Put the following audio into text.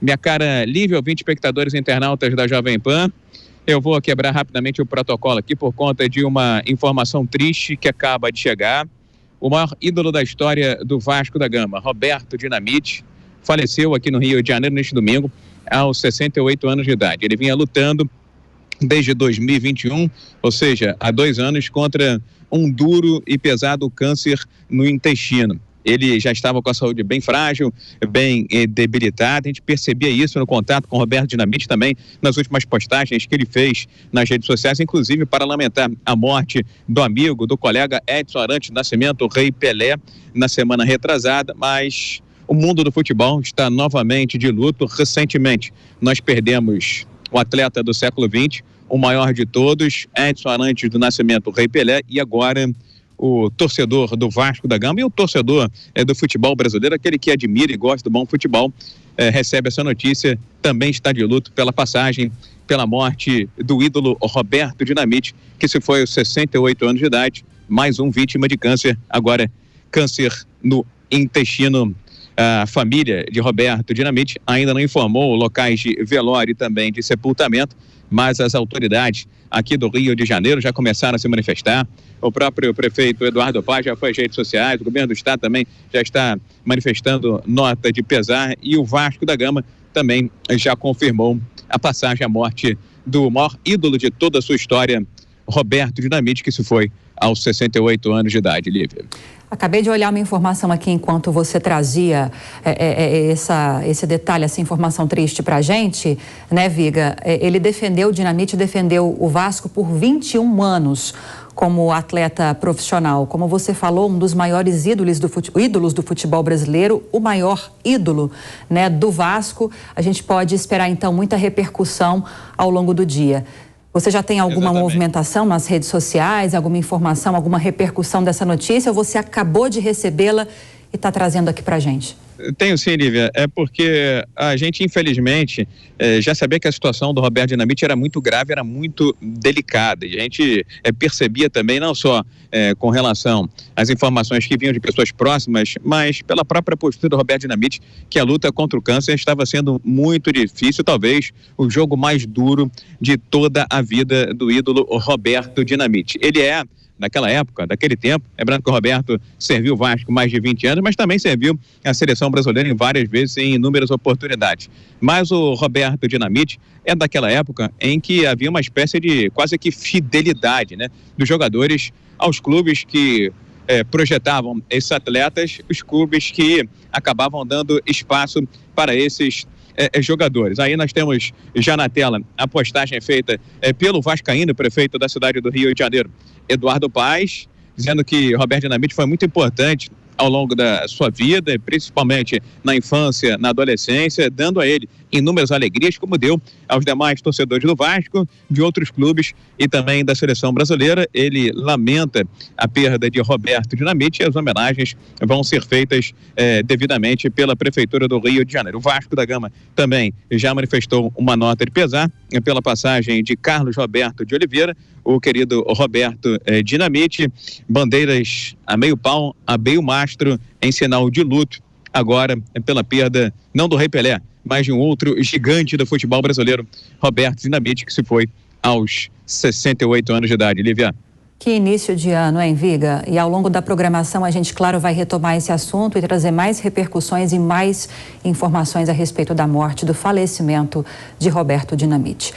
Minha cara Lívia, ouvinte, espectadores e internautas da Jovem Pan, eu vou quebrar rapidamente o protocolo aqui por conta de uma informação triste que acaba de chegar. O maior ídolo da história do Vasco da Gama, Roberto Dinamite, faleceu aqui no Rio de Janeiro neste domingo, aos 68 anos de idade. Ele vinha lutando desde 2021, ou seja, há 2 anos, contra um duro e pesado câncer no intestino. Ele já estava com a saúde bem frágil, bem debilitada. A gente percebia isso no contato com o Roberto Dinamite também nas últimas postagens que ele fez nas redes sociais, inclusive para lamentar a morte do amigo, do colega Edson Arantes do Nascimento, o Rei Pelé, na semana retrasada. Mas o mundo do futebol está novamente de luto. Recentemente nós perdemos o atleta do século XX, o maior de todos, Edson Arantes do Nascimento, o Rei Pelé, e agora o torcedor do Vasco da Gama e o torcedor do futebol brasileiro, aquele que admira e gosta do bom futebol, recebe essa notícia, também está de luto pela passagem, pela morte do ídolo Roberto Dinamite, que se foi aos 68 anos de idade, mais um vítima de câncer, agora câncer no intestino. A família de Roberto Dinamite ainda não informou locais de velório e também de sepultamento, mas as autoridades aqui do Rio de Janeiro já começaram a se manifestar. O próprio prefeito Eduardo Paes já foi às redes sociais, o governo do estado também já está manifestando nota de pesar, e o Vasco da Gama também já confirmou a passagem, a morte do maior ídolo de toda a sua história, Roberto Dinamite, que se foi aos 68 anos de idade. Lívia. Acabei de olhar uma informação aqui enquanto você trazia esse detalhe, essa informação triste pra gente, né, Viga? O Dinamite defendeu o Vasco por 21 anos como atleta profissional. Como você falou, um dos maiores ídolos do futebol brasileiro, o maior ídolo, né, do Vasco. A gente pode esperar, então, muita repercussão ao longo do dia. Você já tem alguma movimentação nas redes sociais, alguma informação, alguma repercussão dessa notícia, ou você acabou de recebê-la e está trazendo aqui para a gente? Tenho sim, Lívia. É porque a gente, infelizmente, já sabia que a situação do Roberto Dinamite era muito grave, era muito delicada. E a gente percebia também, não só com relação às informações que vinham de pessoas próximas, mas pela própria postura do Roberto Dinamite, que a luta contra o câncer estava sendo muito difícil, talvez o jogo mais duro de toda a vida do ídolo Roberto Dinamite. Ele naquela época, daquele tempo, lembrando que o Roberto serviu o Vasco mais de 20 anos, mas também serviu a seleção brasileira em várias vezes, em inúmeras oportunidades. Mas o Roberto Dinamite é daquela época em que havia uma espécie de quase que fidelidade, né, dos jogadores aos clubes que projetavam esses atletas, os clubes que acabavam dando espaço para esses jogadores. Aí nós temos já na tela a postagem feita pelo vascaíno, prefeito da cidade do Rio de Janeiro, Eduardo Paes, dizendo que Roberto Dinamite foi muito importante ao longo da sua vida, principalmente na infância, na adolescência, dando a ele inúmeras alegrias, como deu aos demais torcedores do Vasco, de outros clubes e também da seleção brasileira. Ele lamenta a perda de Roberto Dinamite e as homenagens vão ser feitas devidamente pela Prefeitura do Rio de Janeiro. O Vasco da Gama também já manifestou uma nota de pesar pela passagem de Carlos Roberto de Oliveira, o querido Roberto Dinamite, bandeiras a meio pau, a meio mastro, em sinal de luto, agora pela perda, não do Rei Pelé, mas de um outro gigante do futebol brasileiro, Roberto Dinamite, que se foi aos 68 anos de idade. Lívia. Que início de ano, hein, Viga? E ao longo da programação a gente, claro, vai retomar esse assunto e trazer mais repercussões e mais informações a respeito da morte, do falecimento de Roberto Dinamite.